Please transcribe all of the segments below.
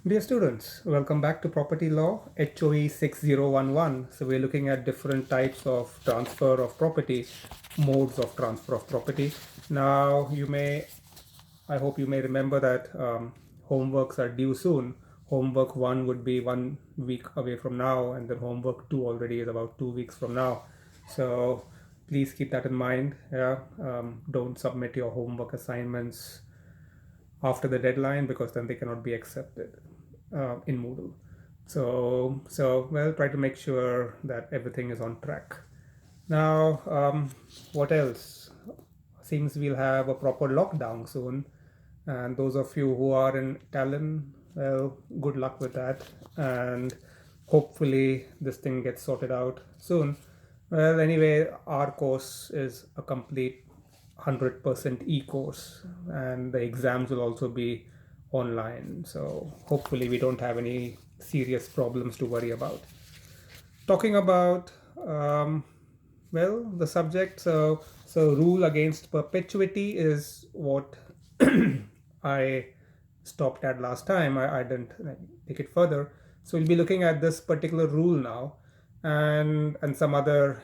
Dear students, welcome back to Property Law HOE 6011. So we're looking at different types of transfer of property, modes of transfer of property. Now I hope you may remember that homeworks are due soon. Homework 1 would be 1 week away from now, and then homework 2 already is about 2 weeks from now. So please keep that in mind. Yeah, don't submit your homework assignments after the deadline because then they cannot be accepted in Moodle. So try to make sure that everything is on track. Now, what else? Seems we'll have a proper lockdown soon, and those of you who are in Tallinn, well, good luck with that, and hopefully this thing gets sorted out soon. Well, anyway, our course is a complete 100% e-course, and the exams will also be online. So hopefully we don't have any serious problems to worry about. Talking about the subject. So rule against perpetuity is what I stopped at last time. I didn't take it further. So we'll be looking at this particular rule now, and some other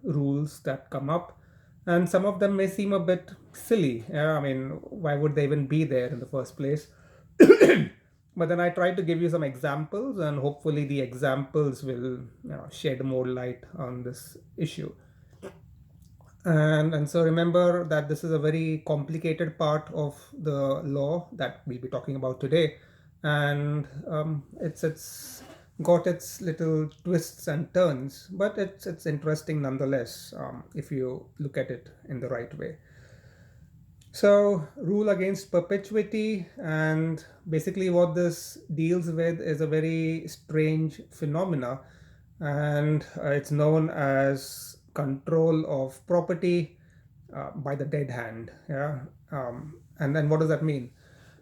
rules that come up, and some of them may seem a bit silly. Yeah, I mean, why would they even be there in the first place? But then I tried to give you some examples, and hopefully the examples will shed more light on this issue. And so remember that this is a very complicated part of the law that we'll be talking about today, and it's got its little twists and turns, but it's interesting nonetheless, if you look at it in the right way. So, rule against perpetuity, and basically what this deals with is a very strange phenomena, and it's known as control of property by the dead hand. Yeah, and then what does that mean?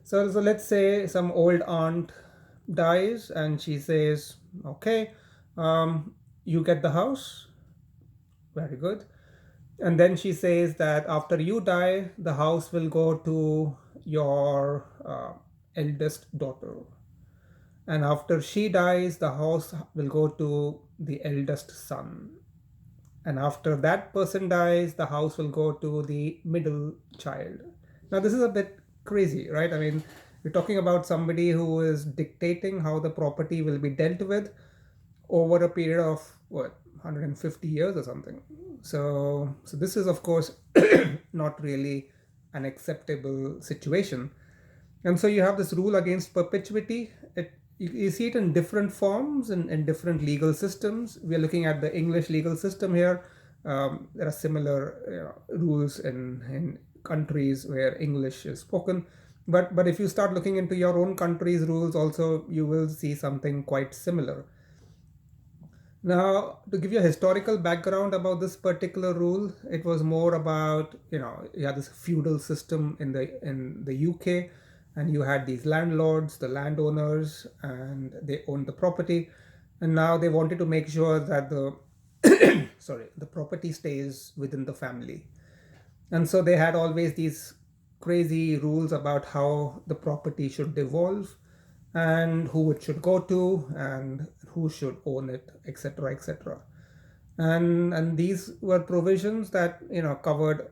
So let's say some old aunt dies, and she says, "Okay, you get the house. Very good." And then she says that after you die, the house will go to your eldest daughter. And after she dies, the house will go to the eldest son. And after that person dies, the house will go to the middle child. Now, this is a bit crazy, right? I mean, we're talking about somebody who is dictating how the property will be dealt with over a period of what, 150 years or something. So this is of course not really an acceptable situation. And so you have this rule against perpetuity. You see it in different forms in different legal systems. We are looking at the English legal system here. There are similar rules in countries where English is spoken. But if you start looking into your own country's rules also, you will see something quite similar. Now, to give you a historical background about this particular rule, it was more about, you had this feudal system in the UK, and you had these landlords, the landowners, and they owned the property, and now they wanted to make sure that the the property stays within the family. And so they had always these crazy rules about how the property should devolve, and who it should go to, and who should own it, etc., etc. And these were provisions that covered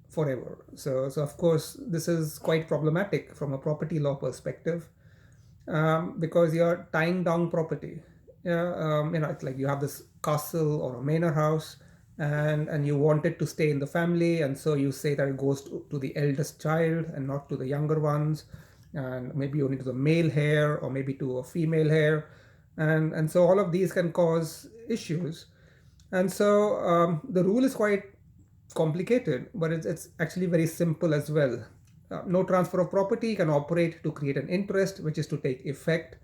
forever. So of course this is quite problematic from a property law perspective, because you're tying down property. Yeah, it's like you have this castle or a manor house, and you want it to stay in the family, and so you say that it goes to the eldest child and not to the younger ones, and maybe only to the male heir or maybe to a female heir, and so all of these can cause issues. And so the rule is quite complicated, but it's actually very simple as well. No transfer of property can operate to create an interest which is to take effect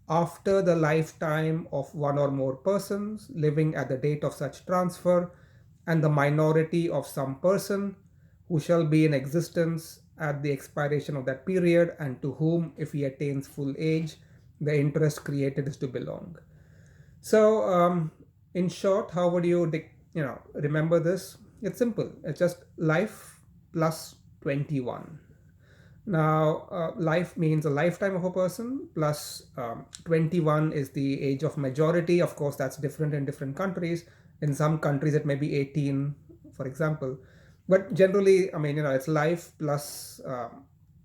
after the lifetime of one or more persons living at the date of such transfer, and the minority of some person who shall be in existence at the expiration of that period, and to whom, if he attains full age, the interest created is to belong. So, in short, how would you remember this? It's simple. It's just life plus 21. Now, life means a lifetime of a person plus 21 is the age of majority. Of course, that's different in different countries. In some countries, it may be 18, for example. But generally, I mean, it's life plus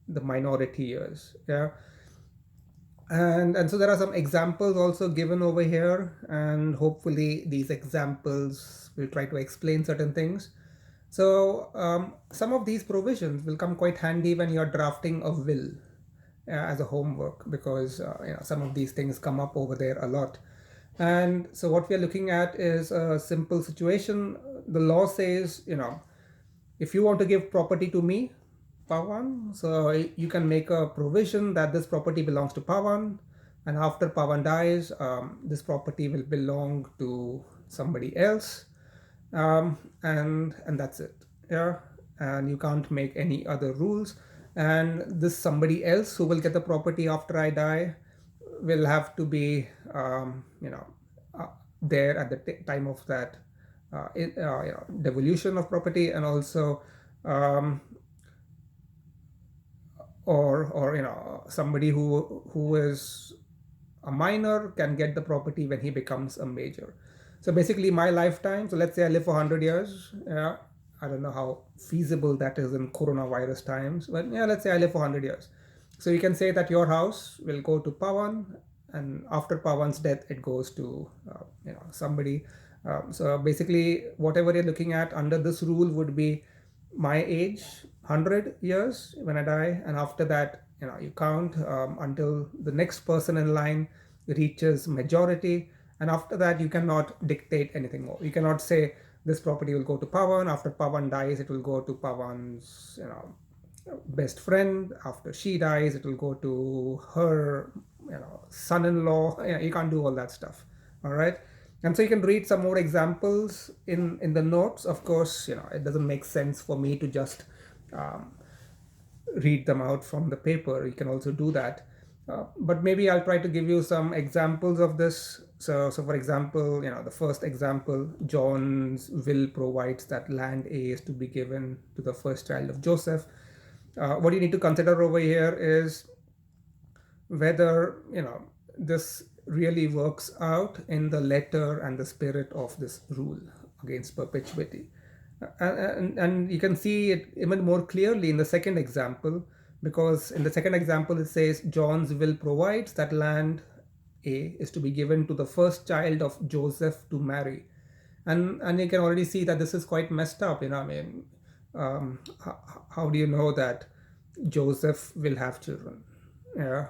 the minority years. Yeah. And so there are some examples also given over here, and hopefully these examples will try to explain certain things. So some of these provisions will come quite handy when you're drafting a will as a homework, because some of these things come up over there a lot. And so what we are looking at is a simple situation. The law says, if you want to give property to me, Pawan, so you can make a provision that this property belongs to Pawan, and after Pawan dies, this property will belong to somebody else, and that's it. Yeah, and you can't make any other rules. And this somebody else who will get the property after I die will have to be, there at the time of that devolution of property, and also um, or somebody who is a minor can get the property when he becomes a major. So basically my lifetime, so let's say I live for 100 years. Yeah, I don't know how feasible that is in coronavirus times, but yeah, let's say I live for 100 years. So you can say that your house will go to Pawan, and after Pawan's death it goes to somebody. So basically whatever you're looking at under this rule would be my age, 100 years when I die, and after that you count until the next person in line reaches majority, and after that you cannot dictate anything more. You cannot say this property will go to Pawan, after Pawan dies it will go to Pawan's best friend, after she dies it will go to her son-in-law. You can't do all that stuff. All right. And so you can read some more examples in the notes. Of course, it doesn't make sense for me to just um, read them out from the paper. You can also do that. But maybe I'll try to give you some examples of this. So for example, the first example, John's will provides that land A is to be given to the first child of Joseph. What you need to consider over here is whether this really works out in the letter and the spirit of this rule against perpetuity. And you can see it even more clearly in the second example, because in the second example it says John's will provides that land A is to be given to the first child of Joseph to marry. And you can already see that this is quite messed up. I mean, how do you know that Joseph will have children? Yeah,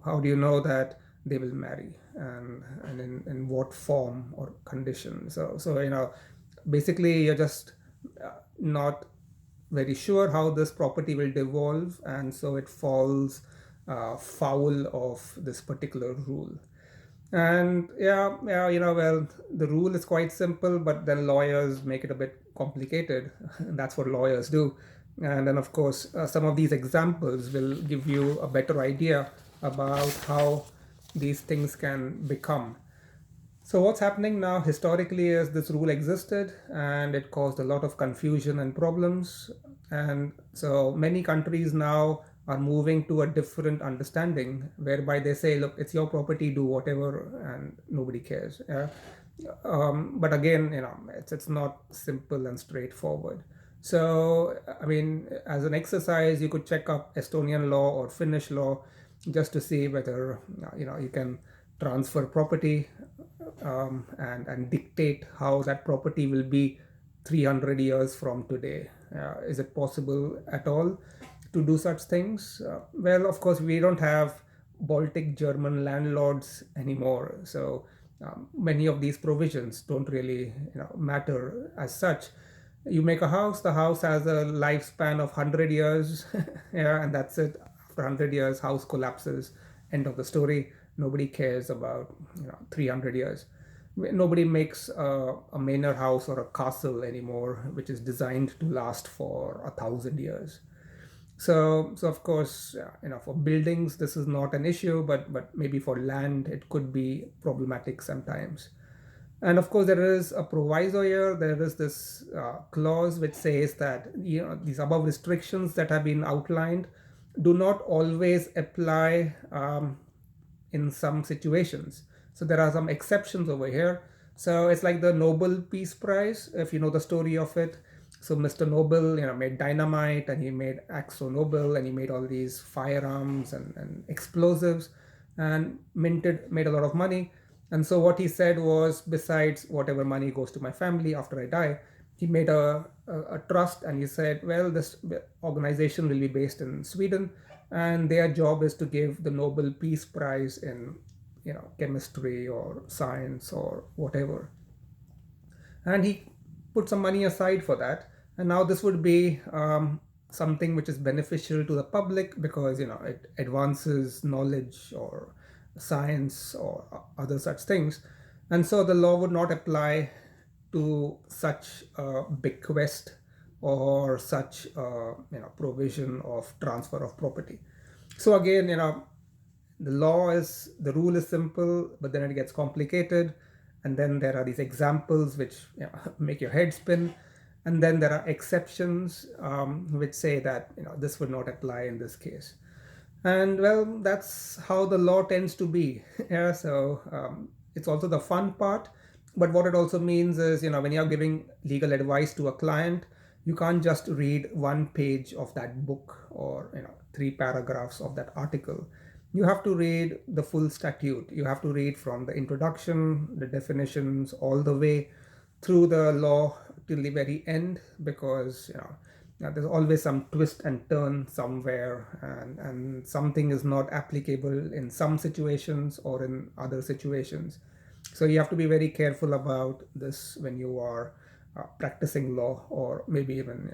how do you know that they will marry, and in what form or condition? So basically you're just not very sure how this property will devolve, and so it falls foul of this particular rule. And yeah, well, the rule is quite simple, but then lawyers make it a bit complicated. That's what lawyers do. And then, of course, some of these examples will give you a better idea about how these things can become. So what's happening now historically is this rule existed and it caused a lot of confusion and problems. And so many countries now are moving to a different understanding whereby they say, look, it's your property, do whatever, and nobody cares. Yeah? But again, it's not simple and straightforward. So, I mean, as an exercise, you could check up Estonian law or Finnish law just to see whether you can transfer property and dictate how that property will be 300 years from today. Is it possible at all to do such things? Well, of course, we don't have Baltic German landlords anymore, so many of these provisions don't really matter as such. You make a house, the house has a lifespan of 100 years, yeah, and that's it. After 100 years, house collapses, end of the story. Nobody cares about 300 years. Nobody makes a manor house or a castle anymore which is designed to last for 1,000 years. So of course, for buildings this is not an issue, but maybe for land it could be problematic sometimes. And of course, there is a proviso here. There is this clause which says that these above restrictions that have been outlined do not always apply in some situations. So there are some exceptions over here. So it's like the Nobel Peace Prize, if you know the story of it. So Mr. Nobel, made dynamite, and he made Axo Nobel, and he made all these firearms and explosives, and made a lot of money. And so what he said was, besides whatever money goes to my family after I die, he made a trust, and he said, well, this organization will be based in Sweden, and their job is to give the Nobel Peace Prize in chemistry or science or whatever. And he put some money aside for that, and now this would be something which is beneficial to the public, because it advances knowledge or science or other such things. And so the law would not apply to such a bequest or such provision of transfer of property. So again, the rule is simple, but then it gets complicated, and then there are these examples which make your head spin, and then there are exceptions which say that this would not apply in this case. And well, that's how the law tends to be. Yeah, so it's also the fun part. But what it also means is, when you're giving legal advice to a client, you can't just read one page of that book, or three paragraphs of that article. You have to read the full statute. You have to read from the introduction, the definitions, all the way through the law till the very end, because there's always some twist and turn somewhere, and something is not applicable in some situations or in other situations. So you have to be very careful about this when you are practicing law, or maybe even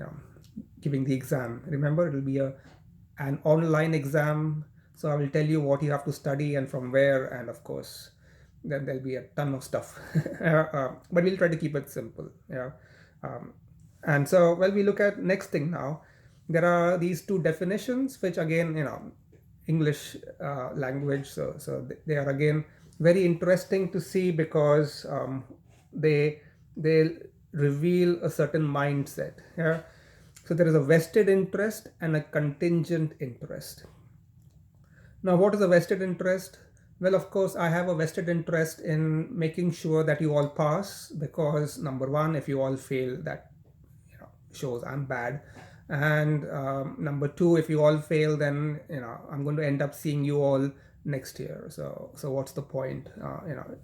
giving the exam. Remember, it will be an online exam, so I will tell you what you have to study and from where, and of course then there'll be a ton of stuff. But we'll try to keep it simple. Yeah. And so, well, we look at next thing now. There are these two definitions, which again, English language. So they are again very interesting to see, because they reveal a certain mindset. Yeah. So there is a vested interest and a contingent interest. Now, what is a vested interest? Well, of course, I have a vested interest in making sure that you all pass, because number one, if you all fail, that shows I'm bad. And number two, if you all fail, then I'm going to end up seeing you all next year. So what's the point?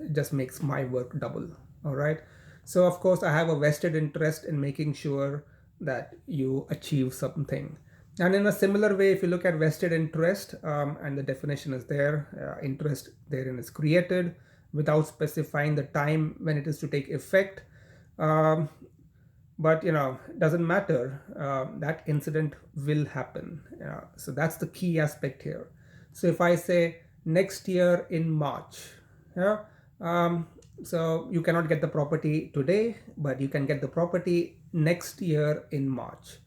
It just makes my work double. All right. So of course, I have a vested interest in making sure that you achieve something. And in a similar way, if you look at vested interest, and the definition is there, interest therein is created without specifying the time when it is to take effect. But it doesn't matter, that incident will happen. So that's the key aspect here. So if I say next year in March, yeah, so you cannot get the property today, but you can get the property next year in March.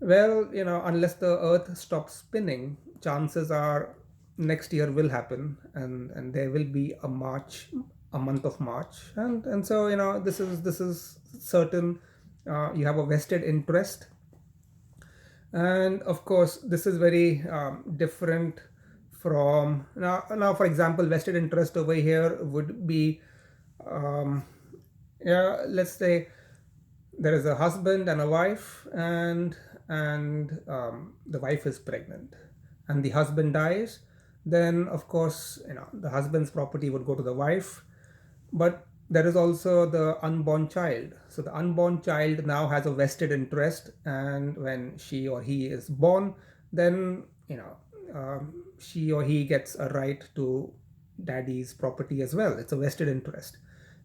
Well, unless the earth stops spinning, chances are next year will happen, and there will be a month of March. And so this is certain. You have a vested interest. And of course, this is very different from now. For example, vested interest over here would be, yeah, let's say there is a husband and a wife, and the wife is pregnant, and the husband dies. Then of course, the husband's property would go to the wife. But there is also the unborn child. So the unborn child now has a vested interest, and when she or he is born, then she or he gets a right to daddy's property as well. It's a vested interest.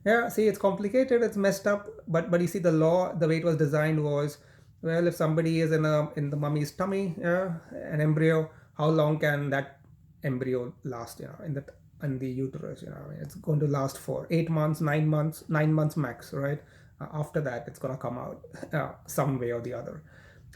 Yeah, see, it's complicated, it's messed up, but you see, the law, the way it was designed was, well, if somebody is in the mummy's tummy, yeah, an embryo, how long can that embryo last? In the uterus, it's going to last for 8 months, 9 months, 9 months max, right? After that, it's going to come out some way or the other,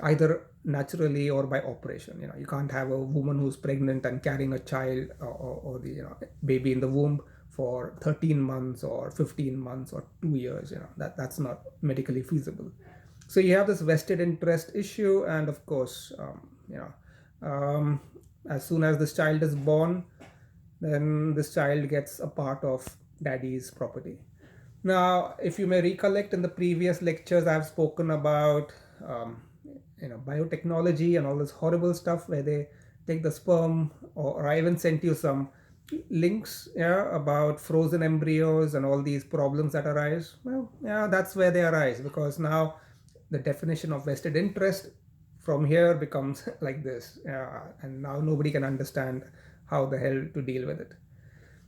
either naturally or by operation. You can't have a woman who's pregnant and carrying a child, or the baby in the womb for 13 months or 15 months or 2 years. That's not medically feasible. So you have this vested interest issue, and of course, Um, as soon as this child is born, then this child gets a part of daddy's property. Now, if you may recollect, in the previous lectures, I've spoken about um, biotechnology and all this horrible stuff where they take the sperm, or I even sent you some links, yeah, about frozen embryos and all these problems that arise. Well, yeah, that's where they arise, because now the definition of vested interest from here becomes like this, and now nobody can understand how the hell to deal with it.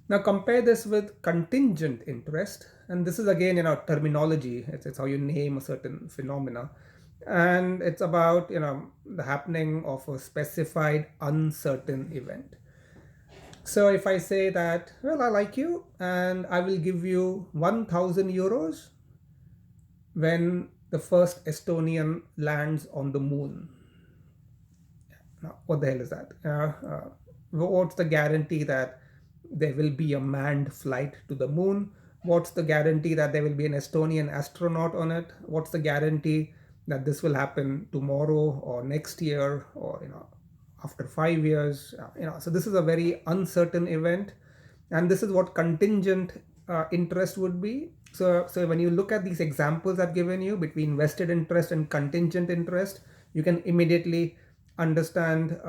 Now compare this with contingent interest, and this is again, terminology. It's how you name a certain phenomena, and it's about, the happening of a specified uncertain event. So if I say that, well, I like you and I will give you 1,000 euros when the first Estonian lands on the moon. Now, what the hell is that? What's the guarantee that there will be a manned flight to the moon? What's the guarantee that there will be an Estonian astronaut on it? What's the guarantee that this will happen tomorrow or next year, or after 5 years? So this is a very uncertain event, and this is what contingent interest would be. So when you look at these examples I've given you between vested interest and contingent interest, you can immediately understand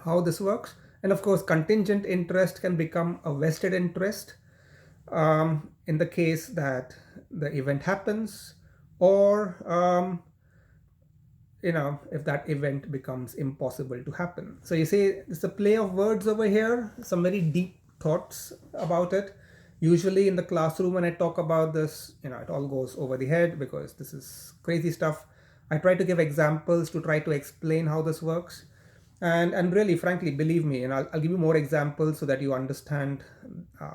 how this works. And of course, contingent interest can become a vested interest in the case that the event happens, or if that event becomes impossible to happen. So you see, it's a play of words over here, some very deep thoughts about it. Usually in the classroom, when I talk about this, it all goes over the head because this is crazy stuff. I try to give examples to try to explain how this works. And really, frankly, believe me, and I'll give you more examples so that you understand.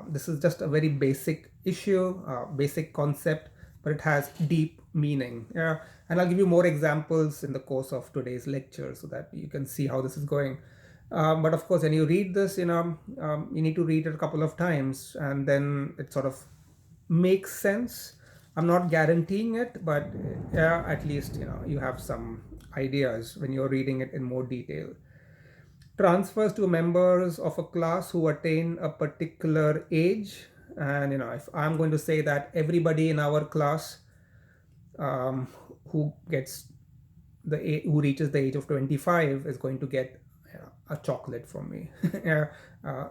This is just a very basic issue, basic concept, but it has deep meaning. Yeah, and I'll give you more examples in the course of today's lecture so that you can see how this is going. But of course, when you read this, you need to read it a couple of times, and then it sort of makes sense. I'm not guaranteeing it, but yeah, at least you have some ideas when you're reading it in more detail. Transfers to members of a class who attain a particular age, and if I'm going to say that everybody in our class who gets who reaches the age of 25 is going to get a chocolate from me. Yeah.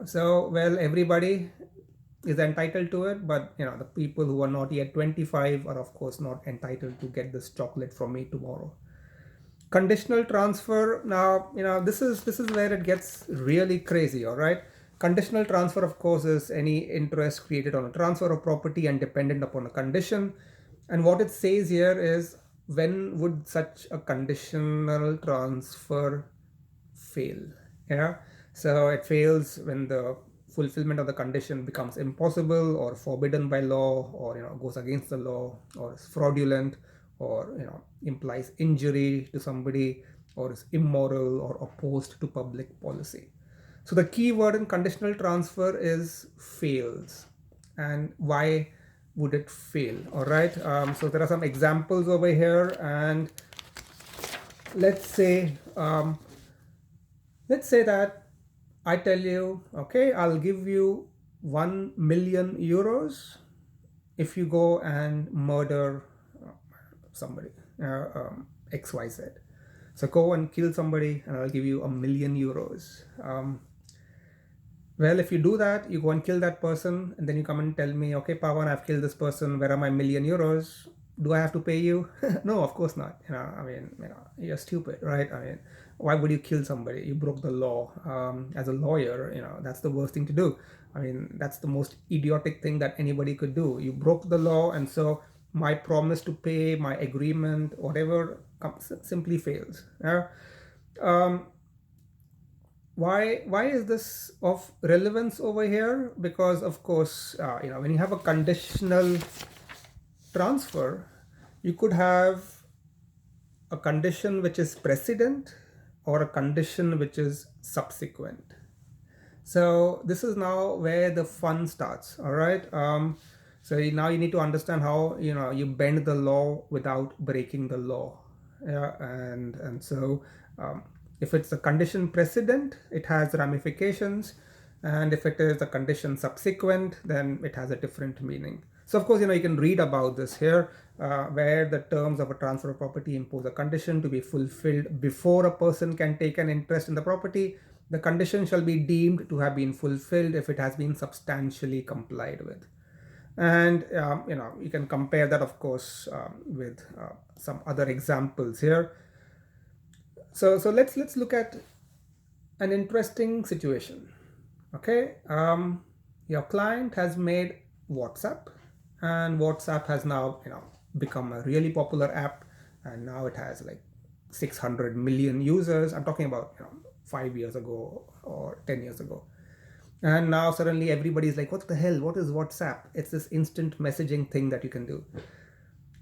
So, well, everybody is entitled to it, but the people who are not yet 25 are of course not entitled to get this chocolate from me tomorrow. Conditional transfer, now this is where it gets really crazy. All right, conditional transfer, of course, is any interest created on a transfer of property and dependent upon a condition. And what it says here is, when would such a conditional transfer fail? Yeah, so it fails when the fulfillment of the condition becomes impossible or forbidden by law, or goes against the law, or is fraudulent, or implies injury to somebody, or is immoral or opposed to public policy. So the key word in conditional transfer is fails. And why would it fail? All right, so there are some examples over here, and let's say that I tell you, okay, I'll give you 1 million euros if you go and murder somebody, XYZ. So go and kill somebody and I'll give you 1 million euros. Well, if you do that, you go and kill that person, and then you come and tell me, okay, Pawan, I've killed this person, where are my 1 million euros? Do I have to pay you? No, of course not. You're stupid, right? Why would you kill somebody? You broke the law. As a lawyer, that's the worst thing to do. That's the most idiotic thing that anybody could do. You broke the law, and so my promise to pay, my agreement, whatever, simply fails. Why is this of relevance over here? Because of course, when you have a conditional transfer, you could have a condition which is precedent or a condition which is subsequent. So this is now where the fun starts. All right, so now you need to understand how you bend the law without breaking the law. Yeah, and so If it's a condition precedent, it has ramifications, and if it is a condition subsequent, then it has a different meaning. So of course, you can read about this here, where the terms of a transfer of property impose a condition to be fulfilled before a person can take an interest in the property. The condition shall be deemed to have been fulfilled if it has been substantially complied with. And you can compare that, of course, with some other examples here. So let's look at an interesting situation. Okay, your client has made WhatsApp, and WhatsApp has now become a really popular app, and now it has like 600 million users. I'm talking about 5 years ago or 10 years ago. And now suddenly everybody's like, what the hell, what is WhatsApp? It's this instant messaging thing that you can do.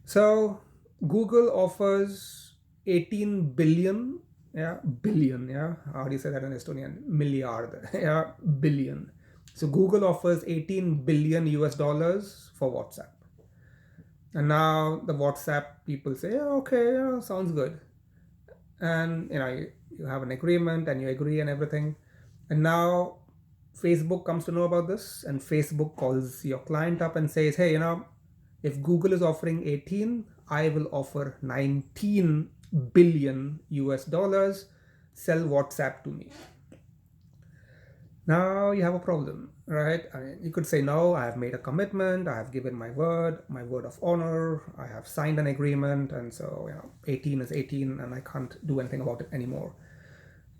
So Google offers 18 billion, how do you say that in Estonian? Milliard, billion. So Google offers 18 billion US dollars for WhatsApp. And now the WhatsApp people say, okay, sounds good. And you have an agreement and you agree and everything. And now Facebook comes to know about this, and Facebook calls your client up and says, hey, if Google is offering 18, I will offer 19 billion US dollars. Sell WhatsApp to me. Now you have a problem, right? I mean, you could say, no, I have made a commitment, I have given my word of honor, I have signed an agreement, and so 18 is 18 and I can't do anything about it anymore.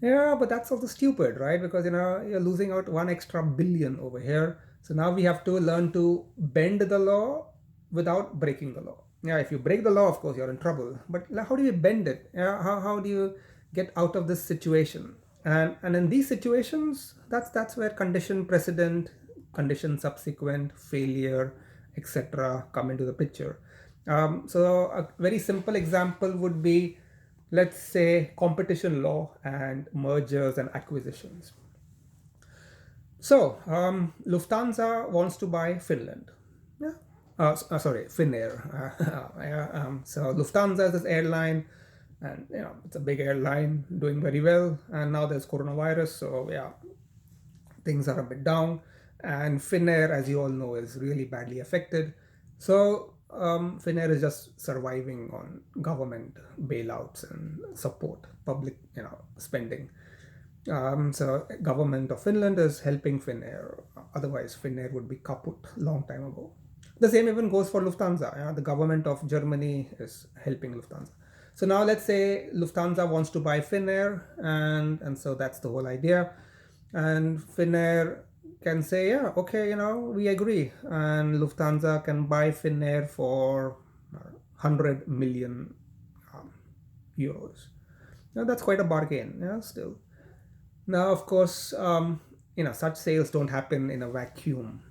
Yeah, but that's also stupid, right? Because you're losing out one extra billion over here. So now we have to learn to bend the law without breaking the law. Yeah, if you break the law, of course, you're in trouble. But how do you bend it? Yeah, how do you get out of this situation? And in these situations, that's where condition precedent, condition subsequent, failure, etc. come into the picture. So a very simple example would be, let's say, competition law and mergers and acquisitions. So Lufthansa wants to buy Finland. Yeah. Sorry, Finnair. So Lufthansa is this airline, and it's a big airline doing very well. And now there's coronavirus, so things are a bit down. And Finnair, as you all know, is really badly affected. So Finnair is just surviving on government bailouts and support, public spending. So government of Finland is helping Finnair. Otherwise, Finnair would be kaput long time ago. The same even goes for Lufthansa. The government of Germany is helping Lufthansa. So now let's say Lufthansa wants to buy Finnair, and so that's the whole idea. And Finnair can say, yeah, okay, we agree. And Lufthansa can buy Finnair for 100 million euros. Now that's quite a bargain, still. Now, of course, such sales don't happen in a vacuum.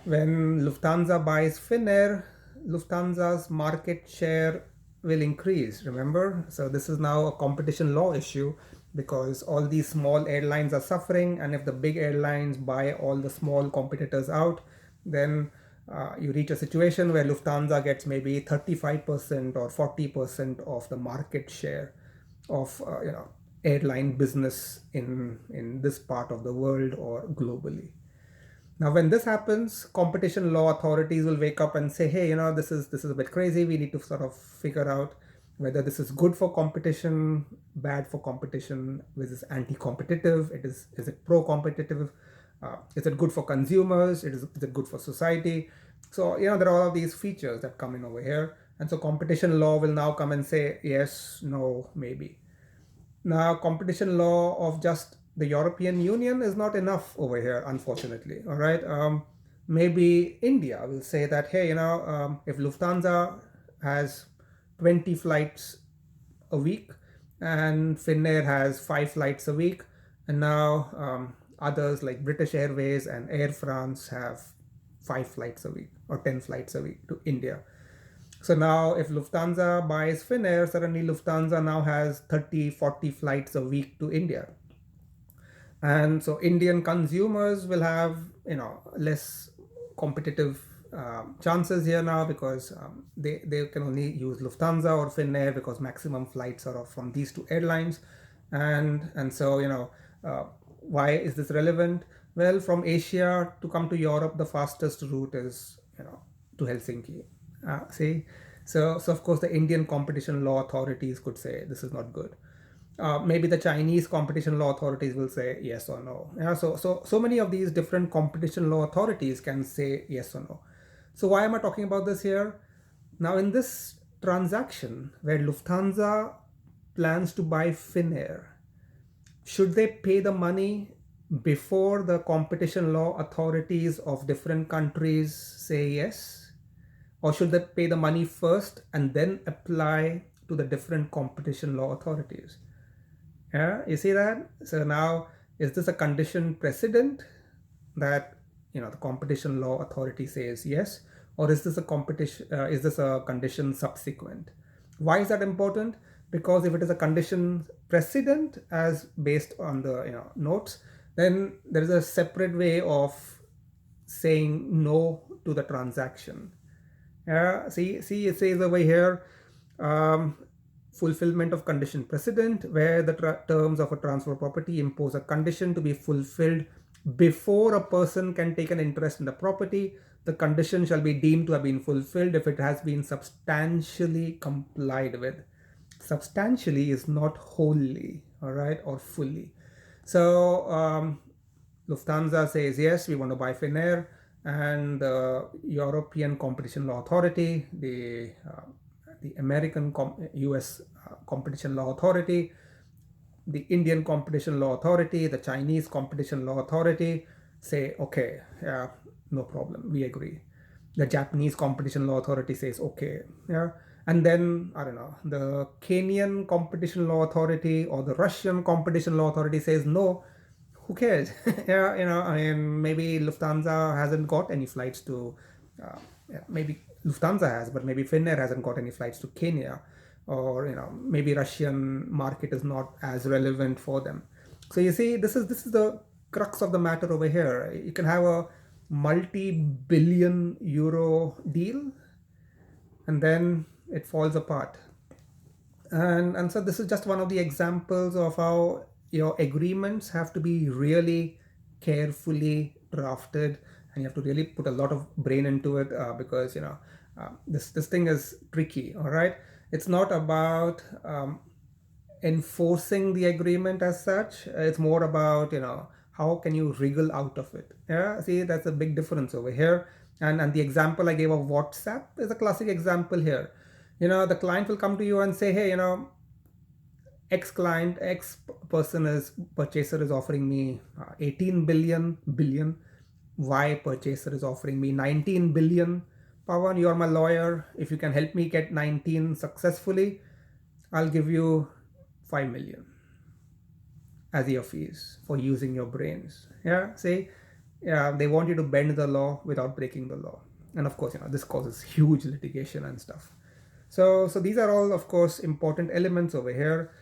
When Lufthansa buys Finnair, Lufthansa's market share will increase, remember? So this is now a competition law issue, because all these small airlines are suffering, and if the big airlines buy all the small competitors out, then you reach a situation where Lufthansa gets maybe 35% or 40% of the market share of airline business in this part of the world or globally. Now, when this happens, competition law authorities will wake up and say, hey, this is a bit crazy. We need to sort of figure out whether this is good for competition, bad for competition, is this anti-competitive, is it pro-competitive, is it good for consumers, is it good for society? So, there are all of these features that come in over here. And so competition law will now come and say, yes, no, maybe. Now, competition law of just the European Union is not enough over here, unfortunately. All right. Maybe India will say that, hey, if Lufthansa has 20 flights a week and Finnair has 5 flights a week, and now others like British Airways and Air France have 5 flights a week or 10 flights a week to India. So now if Lufthansa buys Finnair, suddenly Lufthansa now has 30, 40 flights a week to India. And so Indian consumers will have, less competitive chances here now, because they can only use Lufthansa or Finnair because maximum flights are from these two airlines. And so, uh, why is this relevant? Well, from Asia to come to Europe, the fastest route is, to Helsinki. See, so of course the Indian competition law authorities could say this is not good. Maybe the Chinese competition law authorities will say yes or no. Yeah, so many of these different competition law authorities can say yes or no. So why am I talking about this here? Now, in this transaction where Lufthansa plans to buy Finnair, should they pay the money before the competition law authorities of different countries say yes? Or should they pay the money first and then apply to the different competition law authorities? Yeah, you see that? So now, is this a condition precedent that the competition law authority says yes, or is this a competition? Is this a condition subsequent? Why is that important? Because if it is a condition precedent, as based on the notes, then there is a separate way of saying no to the transaction. Yeah, see, it says over here, um, fulfillment of condition precedent, where the terms of a transfer property impose a condition to be fulfilled before a person can take an interest in the property. The condition shall be deemed to have been fulfilled if it has been substantially complied with. Substantially is not wholly, all right, or fully. So Lufthansa says yes, we want to buy Finnair, and the European Competition Law Authority, the American U.S. Competition Law Authority, the Indian Competition Law Authority, the Chinese Competition Law Authority say, okay, yeah, no problem, we agree. The Japanese Competition Law Authority says, okay, yeah. And then, I don't know, the Kenyan Competition Law Authority or the Russian Competition Law Authority says, no, who cares? Yeah, I mean, maybe Lufthansa hasn't got any flights to, yeah, maybe Lufthansa has, but maybe Finnair hasn't got any flights to Kenya, or maybe Russian market is not as relevant for them. So you see, this is the crux of the matter over here. You can have a multi-billion euro deal, and then it falls apart. And so this is just one of the examples of how your agreements have to be really carefully drafted, and you have to really put a lot of brain into it, because this thing is tricky. All right, it's not about enforcing the agreement as such. It's more about how can you wriggle out of it. Yeah, see, that's a big difference over here. And the example I gave of WhatsApp is a classic example here. The client will come to you and say, hey, X client, X person is purchaser is offering me 18 billion. Y purchaser is offering me 19 billion. Pawan, you are my lawyer. If you can help me get 19 successfully, I'll give you 5 million as your fees for using your brains. Yeah, see, yeah, they want you to bend the law without breaking the law. And of course, this causes huge litigation and stuff. So these are all, of course, important elements over here.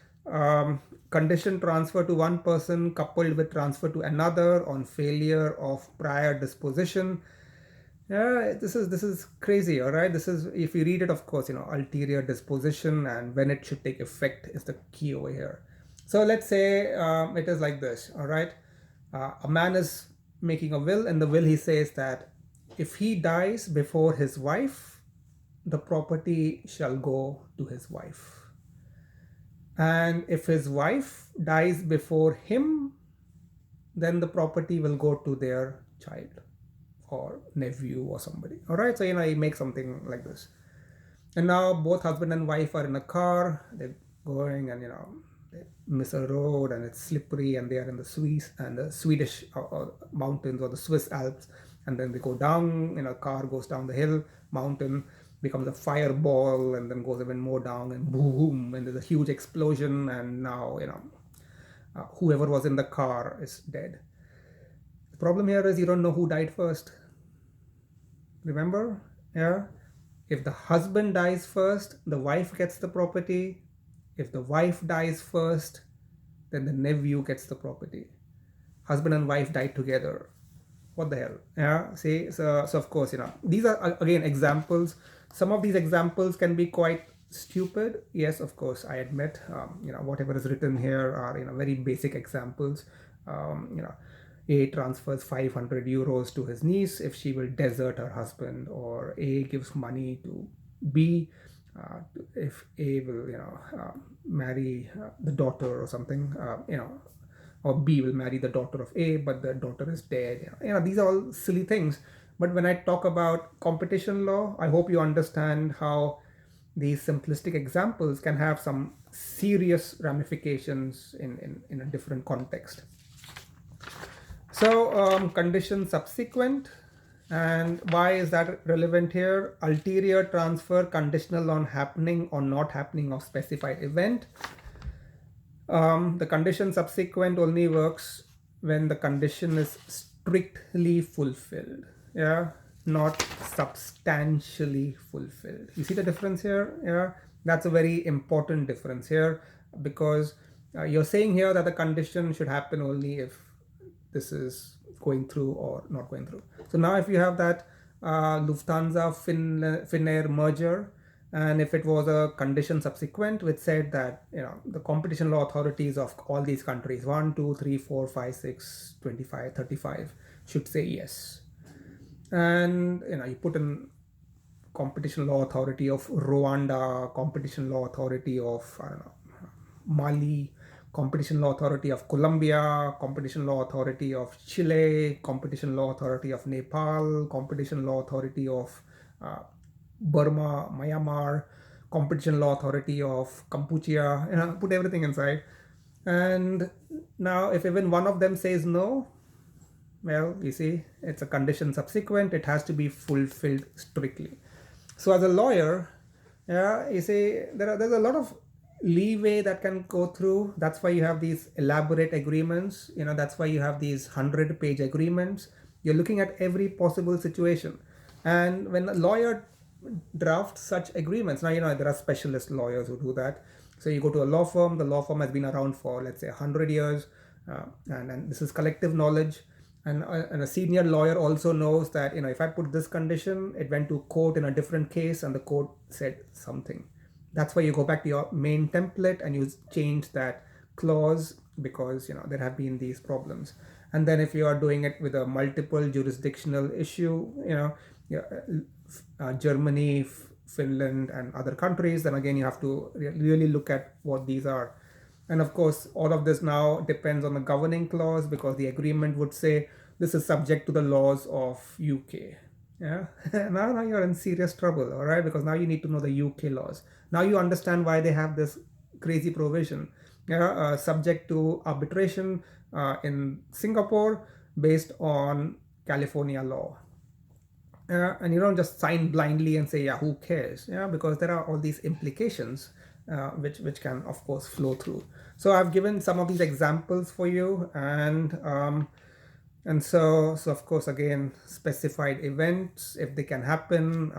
Condition transfer to one person coupled with transfer to another on failure of prior disposition. Yeah, this is crazy. All right, this is, if you read it, of course, ulterior disposition and when it should take effect is the key over here. So let's say it is like this. All right, a man is making a will. In the will, he says that if he dies before his wife, the property shall go to his wife. And if his wife dies before him, then the property will go to their child or nephew or somebody. All right, so you make something like this. And now both husband and wife are in a car. They're going, and they miss a road, and it's slippery, and they are in the Swedish mountains or the Swiss Alps. And then they go down. Car goes down the hill, mountain becomes a fireball, and then goes even more down, and boom, and there's a huge explosion, and now whoever was in the car is dead. The problem here is you don't know who died first. Remember? Yeah. If the husband dies first, the wife gets the property. If the wife dies first, then the nephew gets the property. Husband and wife died together. What the hell? Yeah. See, so of course, these are again examples. Some of these examples can be quite stupid? Yes, of course, I admit. Whatever is written here are very basic examples. A transfers 500 euros to his niece if she will desert her husband, or A gives money to B if A will marry the daughter or something. Or B will marry the daughter of A, but the daughter is dead. These are all silly things. But when I talk about competition law, I hope you understand how these simplistic examples can have some serious ramifications in a different context. So, condition subsequent, and why is that relevant here? Ulterior transfer conditional on happening or not happening of specified event. The condition subsequent only works when the condition is strictly fulfilled, yeah, not substantially fulfilled. You see the difference here? Yeah, that's a very important difference here, because you're saying here that the condition should happen only if this is going through or not going through. So now if you have that Lufthansa Finnair merger, and if it was a condition subsequent which said that the competition law authorities of all these countries, 1 2 3 4 5 6 25 35, should say yes, and you put in competition law authority of Rwanda, competition law authority of, I don't know, Mali, competition law authority of Colombia, competition law authority of Chile, competition law authority of Nepal, competition law authority of uh, Burma, Myanmar, competition law authority of Cambodia. Put everything inside, and now if even one of them says no, well, you see, it's a condition subsequent. It has to be fulfilled strictly. So as a lawyer, yeah, you see, there's a lot of leeway that can go through. That's why you have these elaborate agreements. That's why you have these 100-page agreements. You're looking at every possible situation. And when a lawyer drafts such agreements, now there are specialist lawyers who do that. So you go to a law firm. The law firm has been around for, let's say, 100 years, and this is collective knowledge. And a senior lawyer also knows that if I put this condition, it went to court in a different case and the court said something. That's why you go back to your main template and you change that clause, because there have been these problems. And then if you are doing it with a multiple jurisdictional issue, yeah, Germany, Finland, and other countries, then again you have to really look at what these are. And of course, all of this now depends on the governing clause, because the agreement would say this is subject to the laws of UK. Yeah, now you're in serious trouble, all right, because now you need to know the UK laws. Now you understand why they have this crazy provision, yeah, subject to arbitration in Singapore based on California law. And you don't just sign blindly and say, yeah, who cares? Yeah, because there are all these implications which can of course flow through. So I've given some of these examples for you, and so of course, again, specified events, if they can happen,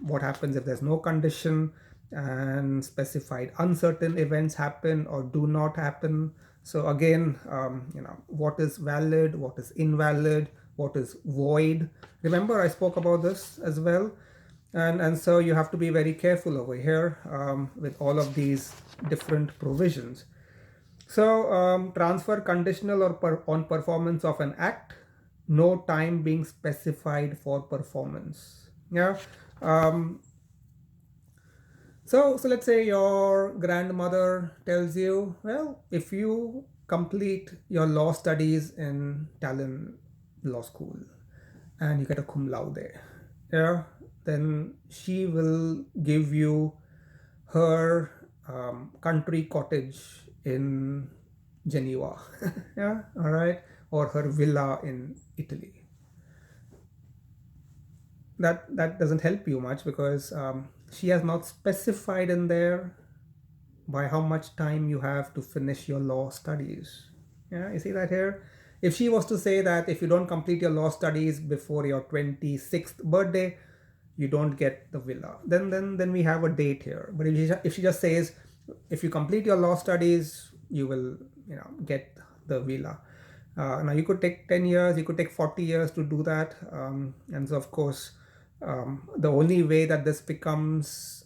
what happens if there's no condition, and specified uncertain events happen or do not happen. So again, what is valid, what is invalid, what is void. Remember, I spoke about this as well. And so you have to be very careful over here with all of these different provisions. So transfer conditional or on performance of an act, no time being specified for performance. Yeah. So let's say your grandmother tells you, well, if you complete your law studies in Tallinn Law School and you get a cum laude, yeah, then she will give you her country cottage in Geneva, yeah, all right, or her villa in Italy. That doesn't help you much, because she has not specified in there by how much time you have to finish your law studies. Yeah, you see that here? If she was to say that if you don't complete your law studies before your 26th birthday, you don't get the villa, then we have a date here. But if she just says, if you complete your law studies, you will get the villa. Now you could take 10 years, you could take 40 years to do that, and so of course the only way that this becomes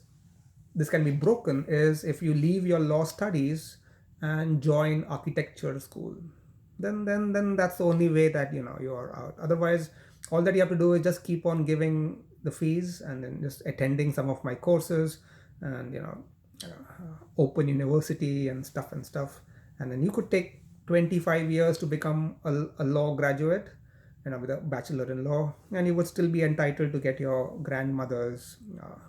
this can be broken is if you leave your law studies and join architecture school. Then that's the only way that you are out. Otherwise, all that you have to do is just keep on giving the fees and then just attending some of my courses, and open university and stuff, and then you could take 25 years to become a law graduate, with a bachelor in law, and you would still be entitled to get your grandmother's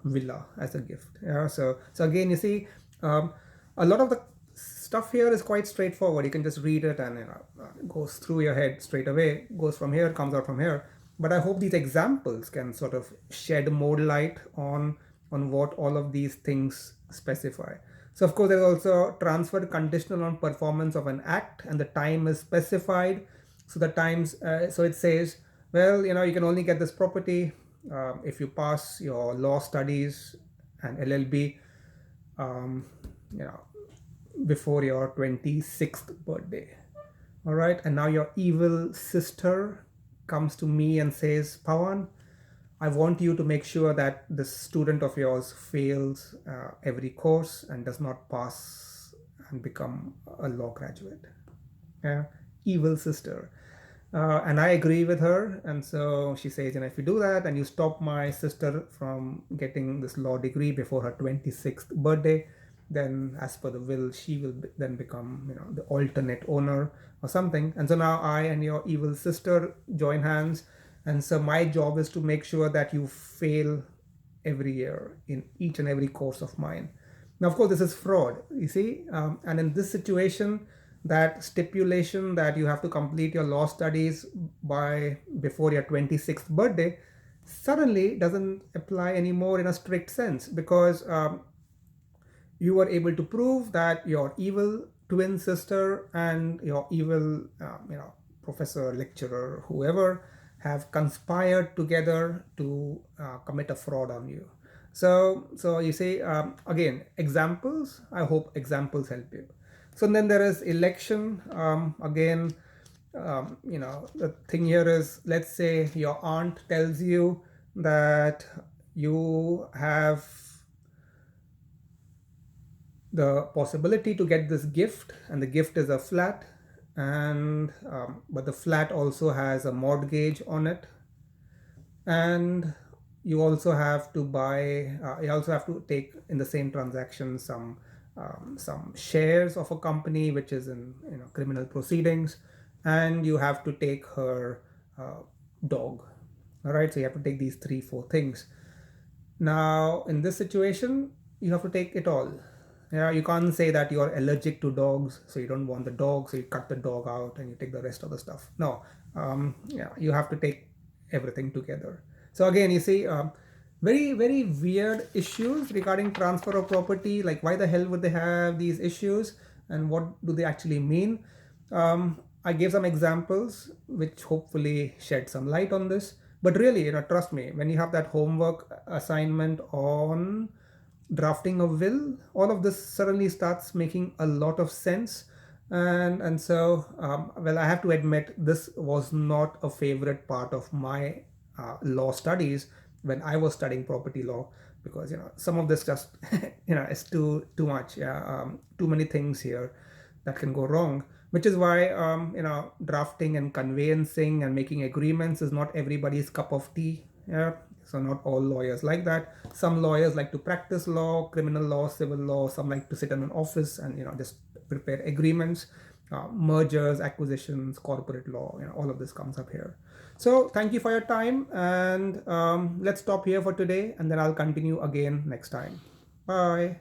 villa as a gift. Yeah, so again, you see, a lot of the stuff here is quite straightforward. You can just read it, and it goes through your head straight away, goes from here, comes out from here. But I hope these examples can sort of shed more light on what all of these things specify. So of course, there's also transfer conditional on performance of an act, and the time is specified. So the times, so it says, well, you can only get this property if you pass your law studies and LLB, um, you know, before your 26th birthday. All right, and now your evil sister comes to me and says, Pawan, I want you to make sure that this student of yours fails every course and does not pass and become a law graduate. Yeah, evil sister. And I agree with her. And so she says, if you do that and you stop my sister from getting this law degree before her 26th birthday, then as per the will, she will then become, the alternate owner or something. And so now I and your evil sister join hands. And so my job is to make sure that you fail every year in each and every course of mine. Now, of course, this is fraud, you see. And in this situation, that stipulation that you have to complete your law studies before your 26th birthday suddenly doesn't apply anymore in a strict sense, because you were able to prove that your evil twin sister and your evil professor, lecturer, whoever, have conspired together to commit a fraud on you. So you say, again, examples. I hope examples help you. So then there is election. Again, the thing here is, let's say your aunt tells you that you have the possibility to get this gift, and the gift is a flat, and but the flat also has a mortgage on it, and you also have to you also have to take in the same transaction some shares of a company which is in criminal proceedings, and you have to take her dog. All right, so you have to take these 3-4 things. Now in this situation, you have to take it all. Yeah, you can't say that you're allergic to dogs, so you don't want the dog, so you cut the dog out and you take the rest of the stuff. No, yeah, you have to take everything together. So again, you see, very, very weird issues regarding transfer of property. Like, why the hell would they have these issues, and what do they actually mean? I gave some examples which hopefully shed some light on this. But really, trust me, when you have that homework assignment on drafting a will, all of this suddenly starts making a lot of sense. And so, well, I have to admit, this was not a favorite part of my law studies when I was studying property law, because some of this just is too much. Yeah, too many things here that can go wrong, which is why drafting and conveyancing and making agreements is not everybody's cup of tea. Yeah, so not all lawyers like that. Some lawyers like to practice law, criminal law, civil law. Some like to sit in an office and just prepare agreements, mergers, acquisitions, corporate law. All of this comes up here. So thank you for your time, and let's stop here for today, and then I'll continue again next time. Bye.